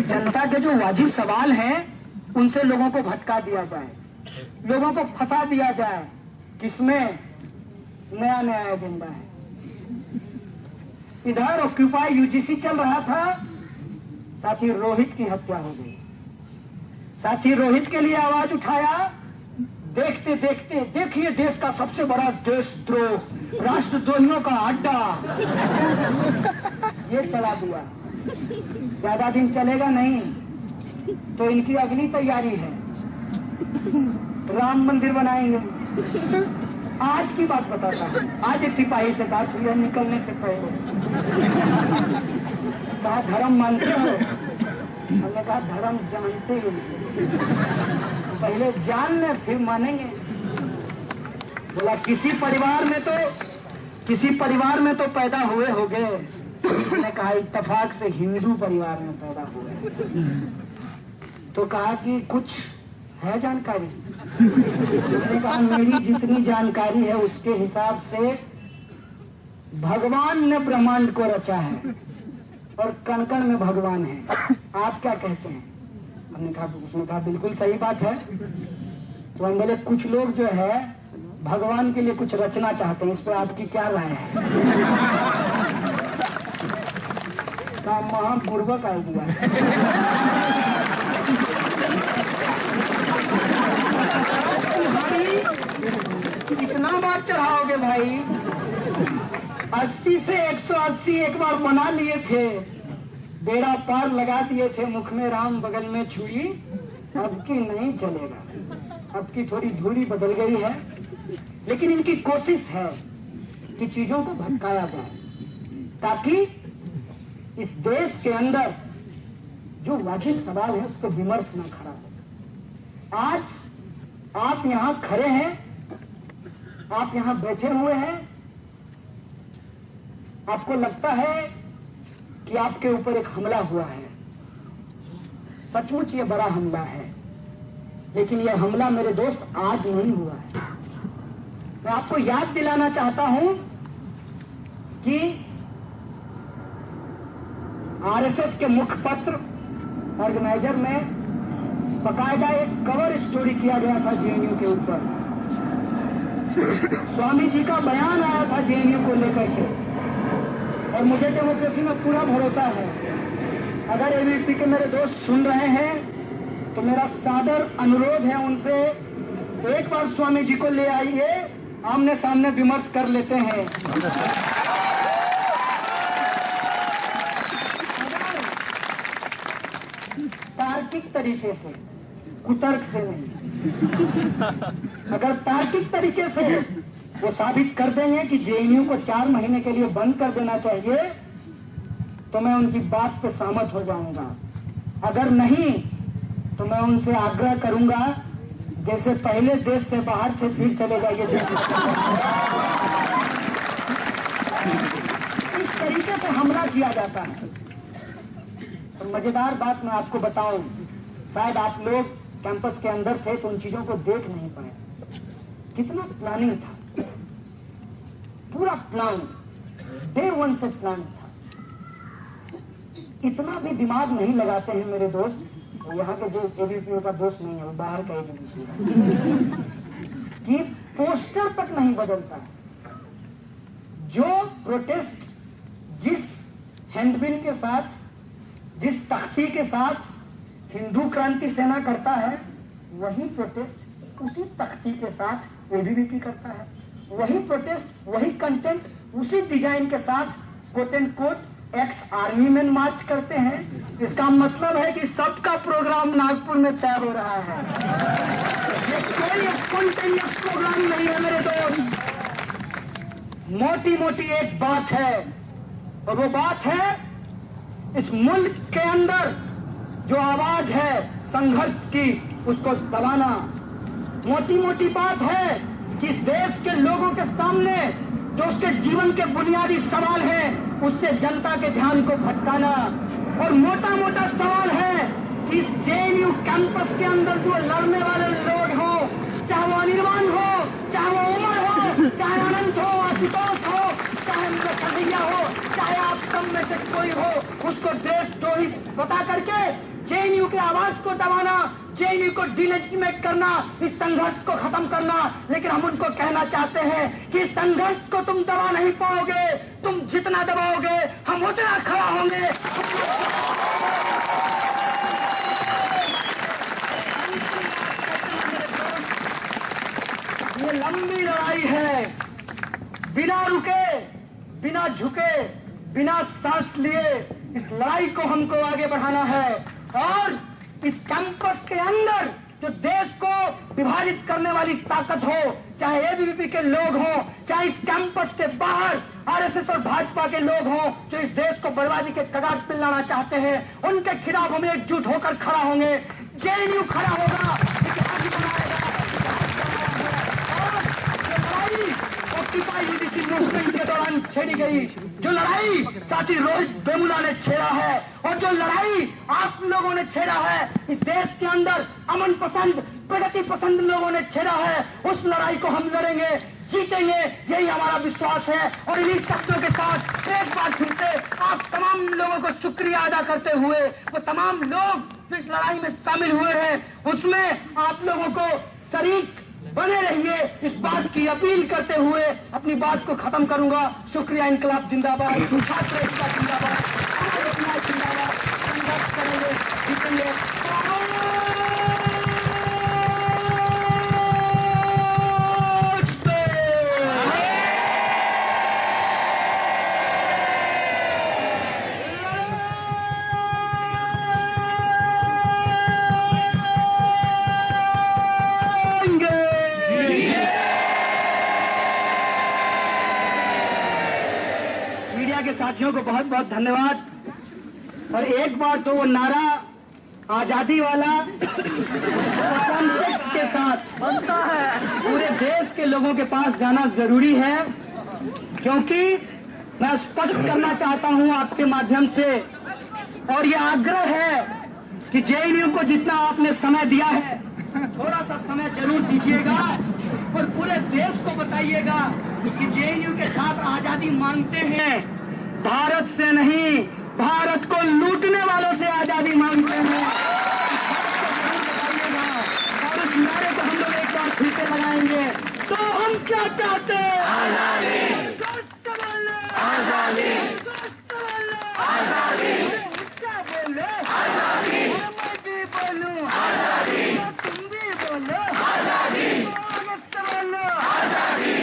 जनता के जो वाजिब सवाल हैं उनसे लोगों को भटका दिया जाए, लोगों को फंसा दिया जाए। किसमें? नया नया एजेंडा है। इधर ऑक्यूपाई यूजीसी चल रहा था, साथी रोहित की हत्या हो गई। साथी रोहित के लिए आवाज उठाया, देखते देखते देखिए देश का सबसे बड़ा देशद्रोह, राष्ट्रद्रोहियों का अड्डा, ये चला दिया। ज्यादा दिन चलेगा नहीं तो इनकी अगली तैयारी है, राम मंदिर बनाएंगे। आज की बात बताता हूँ, आज एक सिपाही से बात हुई है निकलने से पहले। कहा धर्म मानते हो? हमने कहा धर्म जानते ही नहीं, पहले जान ले फिर मानेंगे। बोला किसी परिवार में तो पैदा हुए होंगे। मैंने कहा इत्तेफाक से हिंदू परिवार में पैदा हुए। तो कहा कि कुछ है जानकारी? मैंने कहा मेरी जितनी जानकारी है उसके हिसाब से भगवान ने ब्रह्मांड को रचा है और कण कण में भगवान है। आप क्या कहते हैं? उसने कहा बिल्कुल सही बात है। तो हम बोले कुछ लोग जो है भगवान के लिए कुछ रचना चाहते हैं, इस पर आपकी क्या राय है? कहा महापूर्वक आइडिया। कितना बार चढ़ाओगे भाई? 80 से 180 एक बार बना लिए थे, बेड़ा पार लगा दिए थे, मुख में राम बगल में छुरी। अब की नहीं चलेगा, अब की थोड़ी धुरी बदल गई है, लेकिन इनकी कोशिश है कि चीजों को भटकाया जाए ताकि इस देश के अंदर जो वाजिब सवाल है उस पर विमर्श न खड़ा हो। आज आप यहां खड़े हैं, आप यहां बैठे हुए हैं, आपको लगता है कि आपके ऊपर एक हमला हुआ है। सचमुच ये बड़ा हमला है, लेकिन यह हमला मेरे दोस्त आज नहीं हुआ है। मैं आपको याद दिलाना चाहता हूं कि आरएसएस के मुखपत्र ऑर्गेनाइजर में बकायदा एक कवर स्टोरी किया गया था जेएनयू के ऊपर। स्वामी जी का बयान आया था जेएनयू को लेकर के, और मुझे डेमोक्रेसी में पूरा भरोसा है। अगर एबीवीपी के मेरे दोस्त सुन रहे हैं तो मेरा सादर अनुरोध है उनसे, एक बार स्वामी जी को ले आइए, आमने सामने विमर्श कर लेते हैं। तार्किक तरीके से, कुतर्क से नहीं, अगर तार्किक तरीके से वो साबित कर देंगे कि जेएनयू को 4 महीने के लिए बंद कर देना चाहिए तो मैं उनकी बात पे सहमत हो जाऊंगा। अगर नहीं तो मैं उनसे आग्रह करूंगा, जैसे पहले देश से बाहर थे फिर चले जाइए देश में। इस तरीके से हमला किया जाता है। तो मजेदार बात मैं आपको बताऊं, शायद आप लोग कैंपस के अंदर थे तो उन चीजों को देख नहीं पाए। कितना प्लानिंग था, पूरा प्लान, डे 1 से प्लान था। इतना भी दिमाग नहीं लगाते हैं मेरे दोस्त, तो यहाँ के जो एबीवीपी का दोस्त नहीं है, वो बाहर का एबीवीपी कि पोस्टर तक नहीं बदलता है। जो प्रोटेस्ट जिस हैंडबिल के साथ, जिस तख्ती के साथ हिंदू क्रांति सेना करता है, वही प्रोटेस्ट उसी तख्ती के साथ एबीवीपी करता है। वही प्रोटेस्ट, वही कंटेंट, उसी डिजाइन के साथ quote and quote ex army man march करते हैं। इसका मतलब है कि सबका प्रोग्राम नागपुर में तय हो रहा है। ये कोई स्पॉन्टेनियस प्रोग्राम नहीं है मेरे दोस्त। मोटी मोटी एक बात है, और वो बात है इस मुल्क के अंदर जो आवाज है संघर्ष की, उसको दबाना। मोटी मोटी बात है कि इस देश के लोगों के सामने जो उसके जीवन के बुनियादी सवाल हैं, उससे जनता के ध्यान को भटकाना। और मोटा मोटा सवाल है कि इस जेएनयू कैंपस के अंदर जो लड़ने वाले लोग हो, चाहे वो अनिर्बान हो, चाहे वो उमर हो, चाहे अनंत हो, आशुतोष हो, चाहे कन्हैया हो, चाहे आप सब में से कोई हो, उसको देशद्रोही बता करके जेएनयू की आवाज को दबाना, जेएनयू को डिलेजिटिमेट करना, इस संघर्ष को खत्म करना। लेकिन हम उनको कहना चाहते हैं कि इस संघर्ष को तुम दबा नहीं पाओगे। तुम जितना दबाओगे हम उतना खड़ा होंगे। ये लंबी लड़ाई है, बिना रुके, बिना झुके, बिना सांस लिए इस लड़ाई को हमको आगे बढ़ाना है। और इस कैंपस के अंदर जो देश को विभाजित करने वाली ताकत हो, चाहे एबीवीपी के लोग हों, चाहे इस कैंपस के बाहर आरएसएस और भाजपा के लोग हों, जो इस देश को बर्बादी के कगार पर लाना चाहते हैं, उनके खिलाफ हम एकजुट होकर खड़ा होंगे। जेएनयू खड़ा होगा, इतिहास बनाएगा। ऑक्यूपाई यूडीसी मूवमेंट के दौरान छेड़ी गई जो लड़ाई साथी रोहित वेमुला ने छेड़ा है, और जो लड़ाई आप लोगों ने छेड़ा है, इस देश के अंदर अमन पसंद, प्रगति पसंद लोगों ने छेड़ा है, उस लड़ाई को हम लड़ेंगे, जीतेंगे, यही हमारा विश्वास है। और इन्हीं शब्दों के साथ एक बार फिर से आप तमाम लोगों को शुक्रिया अदा करते हुए, वो तमाम लोग जो इस लड़ाई में शामिल हुए हैं, उसमें आप लोगों को शरीक बने रहिए, इस बात की अपील करते हुए अपनी बात को खत्म करूंगा। शुक्रिया। इंकलाब जिंदाबाद, छात्र एकता जिंदाबाद, जिंदाबाद, संघर्ष करेंगे, जीतेंगे। के साथियों को बहुत बहुत धन्यवाद। और एक बार तो वो नारा आजादी वाला कॉन्टेक्स्ट के साथ बनता है, पूरे देश के लोगों के पास जाना जरूरी है, क्योंकि मैं स्पष्ट करना चाहता हूं आपके माध्यम से, और ये आग्रह है कि जेएनयू को जितना आपने समय दिया है, थोड़ा सा समय जरूर दीजिएगा और पूरे देश को बताइएगा कि जेएनयू के छात्र आजादी मांगते हैं, भारत से नहीं, भारत को लूटने वालों से आजादी मांगते हैं। और उस नारे को हम लोग एक बार फिर से लगाएंगे। तो हम क्या चाहते हैं? आजादी। आजादी। आजादी। क्या बोले? आजादी। मैं भी बोलूं आजादी, तुम भी बोलो आजादी, बोलो आजादी,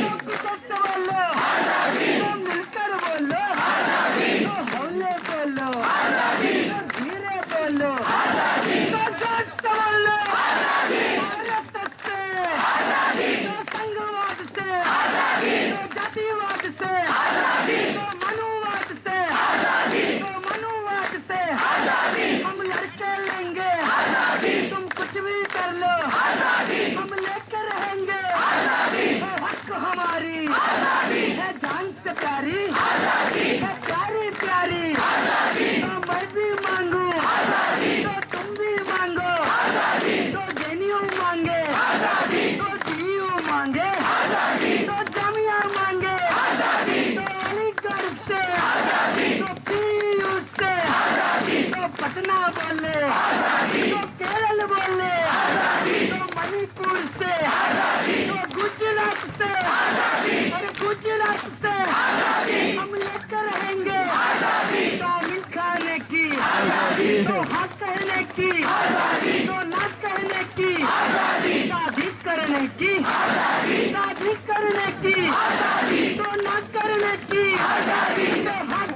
बोलो आजादी, मिलकर बोलो आजादी, हौले बोलो आजादी, धीरे बोलो आजादी, बोलो आजादी, भारत से आजादी, संघवाद से आजादी, जातिवाद से आजादी, मनुवाद से आजादी, मनुवाद से आजादी, हम लड़के लेंगे आजादी, तुम कुछ भी कर लो आजादी, हम लेकर रहेंगे आजादी, हक हमारी आजादी है, जान से प्यारी आजादी है, प्यारी प्यारी आजादी, तो मैं भी मांगू आजादी, तो तुम भी मांगो आजादी, तो जेएनयू मांगे आजादी, तो सीयू मांगे आजादी, तो जामिया मांगे आजादी, तो अलीगढ़ से आजादी, तो पीयू से आजादी, तो पटना बोले आजादी, तो केरल बोले आजादी, तो मणिपुर से आजादी, तो गुजरात से आजादी, अरे गुजरात से आजादी, हम लेकर रहेंगे आजादी, तो मिल खाने की आजादी, तो हाथ कहने की आजादी, तो नाच कहने की आजादी, शादी करने की आजादी, शादी करने की आजादी, तो नाच करने की आजादी, तो हाथ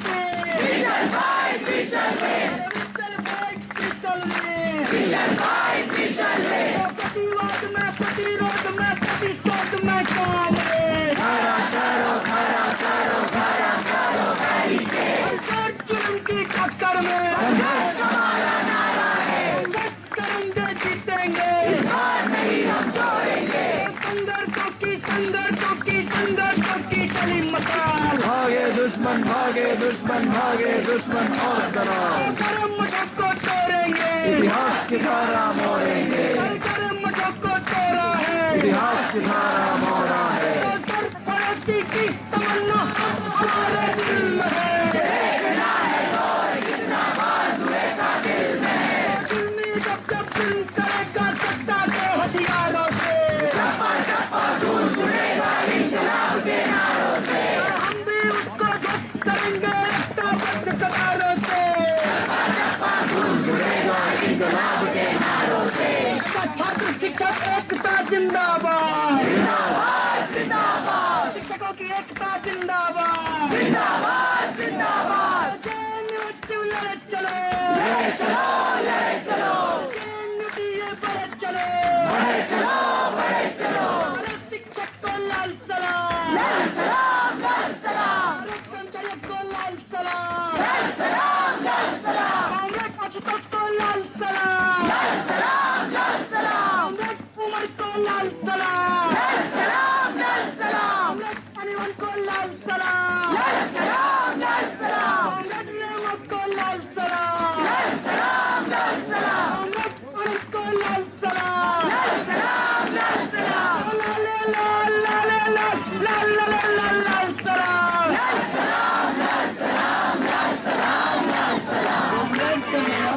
से We shall fight, we shall win. We shall fight, we shall win. प्रतिवाद में, प्रतिरोध में, प्रतिशोध में कांग्रेस. खड़ा करो बैरिकेड. जुर्म की टक्कर में संघर्ष हमारा नारा है. संघर्ष करेंगे, जीतेंगे. इस बार नहीं हम छोड़ेंगे. संघर्षों की चली मसाल. भागे दुश्मन, दुश्मन और डराओ. करम मुझको तोड़ेंगे, इतिहास की धारा मोड़ेंगे. करम मुझको तोड़ा है, इतिहास की धारा मोड़ा है. सरपरस्ती की तमन्ना हमारे दिल में है. देखना है दौर कितना बाजुए का दिल में है. दिल में जब दिल करेगा सत्ता के हथियारों से. चप्पा चप्पा धूल उड़ेगा इंकलाब के नारों से. हम भी उसको ध्वस्त करेंगे रक्ताबद्ध कतारों से. चप्पा चप्पा धूल उड़ेगा इंकलाब के नारों से. छात्र शिक्षक एकता जिंदाबाद. जिंदाबाद जिंदाबाद. शिक्षकों की एकता जिंदाबाद. जिंदाबाद जिंदाबाद. लड़े चलो, लड़े चलो, लड़े चलो. बढ़े चलो, बढ़े चलो, बढ़े चलो. शिक्षक को लाल सलाम, लाल सलाम, लाल सलाम. कर्मचारियों को लाल सलाम, लाल सलाम, लाल सलाम. कांग्रेस पक्षों को लाल सलाम, लाल सलाम, लाल सलाम. कांग्रेस उमर को लाल सलाम, लाल सलाम, लाल सलाम. कांग्रेस अनिवन को लाल सलाम, लाल सलाम, लाल सलाम. कांग्रेस नेमत को लाल सलाम, लाल सलाम, लाल सलाम. कांग्रेस अनिल को लाल सलाम, लाल सलाम, लाल सलाम. लाल लाल लाल लाल लाल लाल लाल सलाम, लाल सलाम, लाल सलाम, लाल सलाम, लाल सलाम. कांग्रेस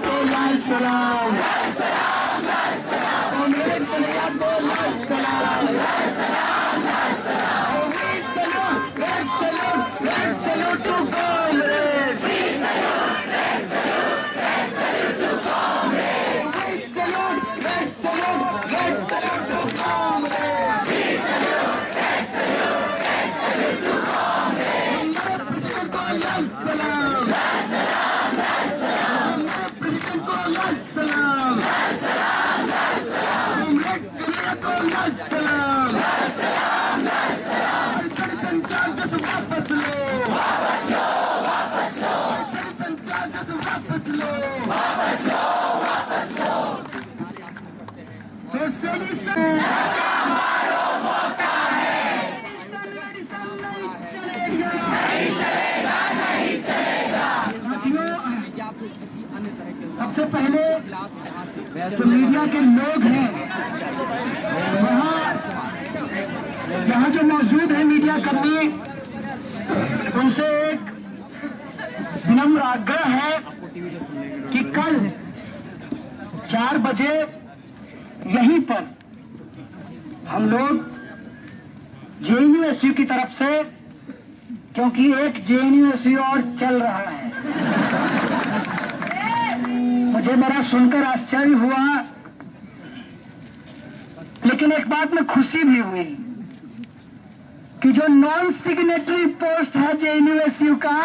को लाल सलाम, लाल सलाम, लाल सलाम. कांग्रेस को लाल सलाम, लाल सलाम, लाल सलाम. Red salute, red salute to Congress. We salute, red salute, red salute to Congress. We salute, red salute, red salute to Congress. We salute, red salute, red salute to Congress. President को लाल सलाम, लाल सलाम, लाल सलाम. President को लाल सलाम, लाल सलाम, लाल सलाम. Congress को लाल सलाम, लाल सलाम, लाल सलाम. वापस लो, वापस लो, वापस लो. वापस लो, वापस लो, वापस लो. तो सभी से हमारा मौका है. मेडिसन नहीं चलेगा, नहीं चलेगा, नहीं चलेगा. साथियों, सबसे पहले जो मीडिया के लोग हैं यहाँ जो मौजूद है मीडिया कर्मी, उनसे एक विनम्र आग्रह है कि कल 4 बजे यहीं पर हम लोग जेएनयू-एसयू की तरफ से, क्योंकि एक जेएनयू-एसयू और चल रहा है. मुझे बड़ा सुनकर आश्चर्य हुआ, लेकिन एक बात में खुशी भी हुई कि जो नॉन सिग्नेटरी पोस्ट है जेएनयू-एसयू का,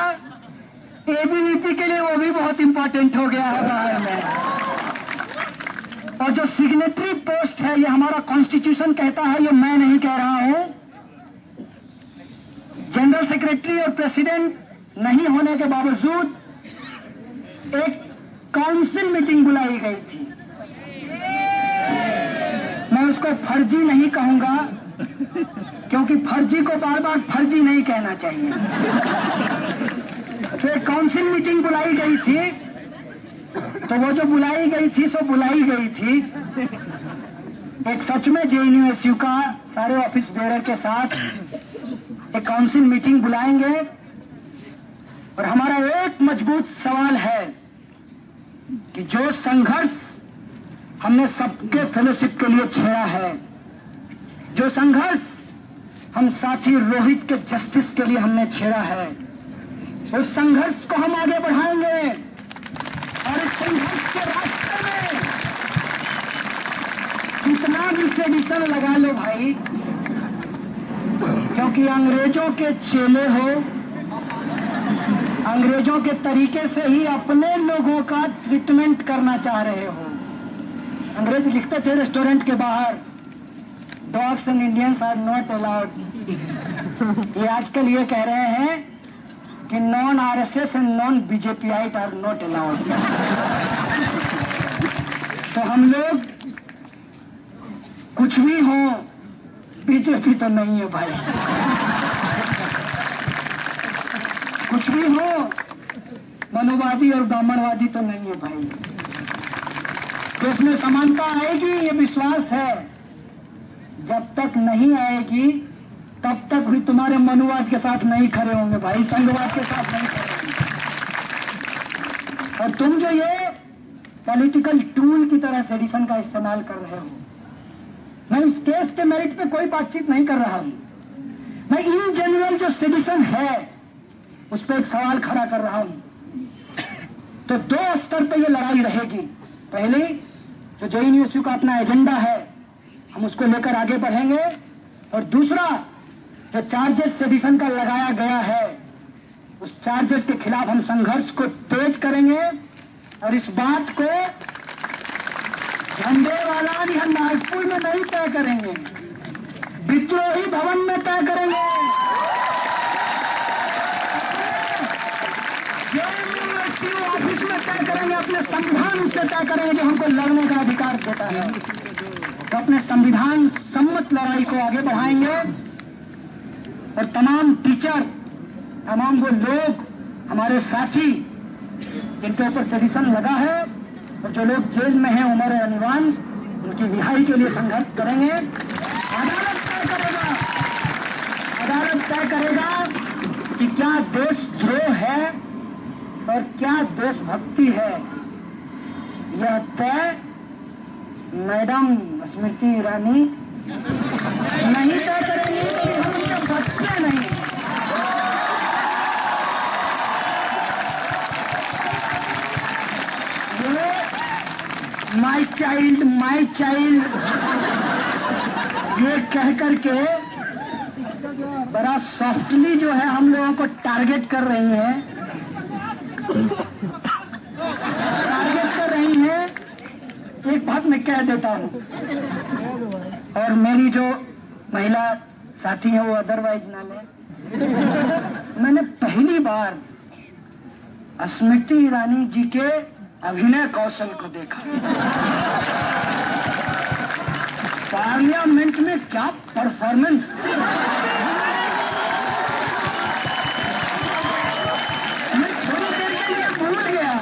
एबीवीपी के लिए वो भी बहुत इंपॉर्टेंट हो गया है बाहर में. और जो सिग्नेटरी पोस्ट है, ये हमारा कॉन्स्टिट्यूशन कहता है, ये मैं नहीं कह रहा हूं. जनरल सेक्रेटरी और प्रेसिडेंट नहीं होने के बावजूद एक काउंसिल मीटिंग बुलाई गई थी. मैं उसको फर्जी नहीं कहूंगा, क्योंकि फर्जी को बार बार फर्जी नहीं कहना चाहिए. तो एक काउंसिल मीटिंग बुलाई गई थी, तो वो जो बुलाई गई थी सो बुलाई गई थी. एक सच में जेएनयू-एसयू का सारे ऑफिस बेरर के साथ एक काउंसिल मीटिंग बुलाएंगे. और हमारा एक मजबूत सवाल है कि जो संघर्ष हमने सबके फेलोशिप के लिए छेड़ा है, जो संघर्ष हम साथी रोहित के जस्टिस के लिए हमने छेड़ा है, उस संघर्ष को हम आगे बढ़ाएंगे. और इस संघर्ष के रास्ते में कितना भी सेडिशन लगा लो भाई, क्योंकि अंग्रेजों के चेले हो, अंग्रेजों के तरीके से ही अपने लोगों का ट्रीटमेंट करना चाह रहे हो। अंग्रेज लिखते थे रेस्टोरेंट के बाहर, dogs and Indians are not allowed. ये आजकल ये कह रहे हैं कि non RSS and non BJPite are not allowed. तो हम लोग कुछ भी हो, बीजेपी तो नहीं है भाई। कुछ भी हो, मनुवादी और ब्राह्मणवादी तो नहीं है भाई। तो इसमें समानता आएगी, ये विश्वास है। जब तक नहीं आएगी तब तक भी तुम्हारे मनुवाद के साथ नहीं खड़े होंगे भाई, संघवाद के साथ नहीं खड़े होंगे। और तुम जो ये पॉलिटिकल टूल की तरह सेडिशन का इस्तेमाल कर रहे हो, मैं इस केस के मेरिट पे कोई बातचीत नहीं कर रहा हूं। मैं इन जनरल जो सेडिशन है उस पर एक सवाल खड़ा कर रहा हूं। तो दो स्तर पे ये लड़ाई रहेगी। पहली, तो जेएनयू का अपना एजेंडा है, हम उसको लेकर आगे बढ़ेंगे। और दूसरा, जो चार्जेस सेडिशन का लगाया गया है, उस चार्जेस के खिलाफ हम संघर्ष को तेज करेंगे। और इस बात को झंडेवाला या नागपुर में नहीं तय करेंगे, विद्रोही भवन में तय करेंगे, यूनिवर्सिटी ऑफिस में तय करेंगे, अपने संविधान से तय करेंगे जो हमको लड़ने का अधिकार देता है। तो अपने संविधान सम्मत लड़ाई को आगे बढ़ाएंगे। और तमाम टीचर, तमाम वो लोग, हमारे साथी जिनके ऊपर सेडिशन लगा है और जो लोग जेल में हैं उम्र अनिवान, उनकी रिहाई के लिए संघर्ष करेंगे। अदालत तय करेगा कि क्या देशद्रोह है और क्या देशभक्ति है। यह तय मैडम स्मृति ईरानी नहीं तय करेंगी, क्योंकि हम उनके बच्चे नहीं। माई चाइल्ड ये कह करके बड़ा सॉफ्टली जो है हम लोगों को टारगेट कर रही हैं। एक बात मैं कह देता हूं, और मेरी जो महिला साथी है वो अदरवाइज ना ले। मैंने पहली बार स्मृति ईरानी जी के अभिनय कौशल को देखा। पार्लियामेंट में क्या परफॉर्मेंस! मैं थोड़ी देर के लिए भूल गया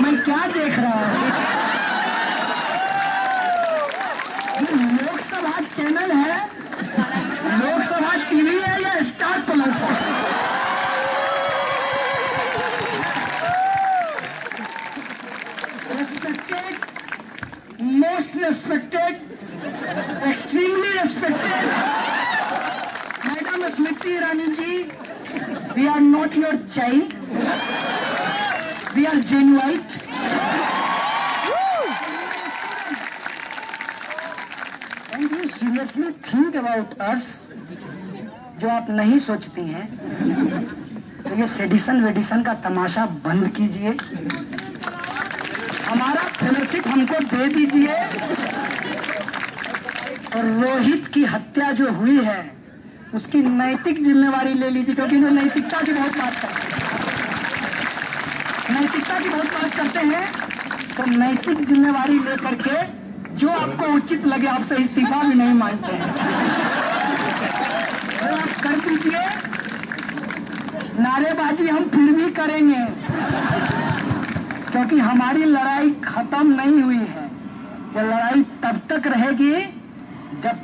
मैं क्या देख रहा हूं। लोकसभा चैनल है, लोकसभा टीवी है या स्टार प्लस है? Most respected, extremely respected, Madam Smriti Irani ji, we are not your child, we are genuine. And you seriously think about us, जो आप नहीं सोचती हैं। तो ये सेडिशन वेडिशन का तमाशा बंद कीजिए, हमारा फेलोशिप हमको दे दीजिए। और रोहित की हत्या जो हुई है उसकी नैतिक जिम्मेवारी ले लीजिए, क्योंकि वो नैतिकता की बहुत बात करते हैं। तो नैतिक जिम्मेवारी लेकर के जो आपको उचित लगे, आपसे इस्तीफा भी नहीं मांगते हैं, तो आप कर दीजिए। नारेबाजी हम फिर भी करेंगे, क्योंकि हमारी लड़ाई खत्म नहीं हुई है। ये लड़ाई तब तक रहेगी जब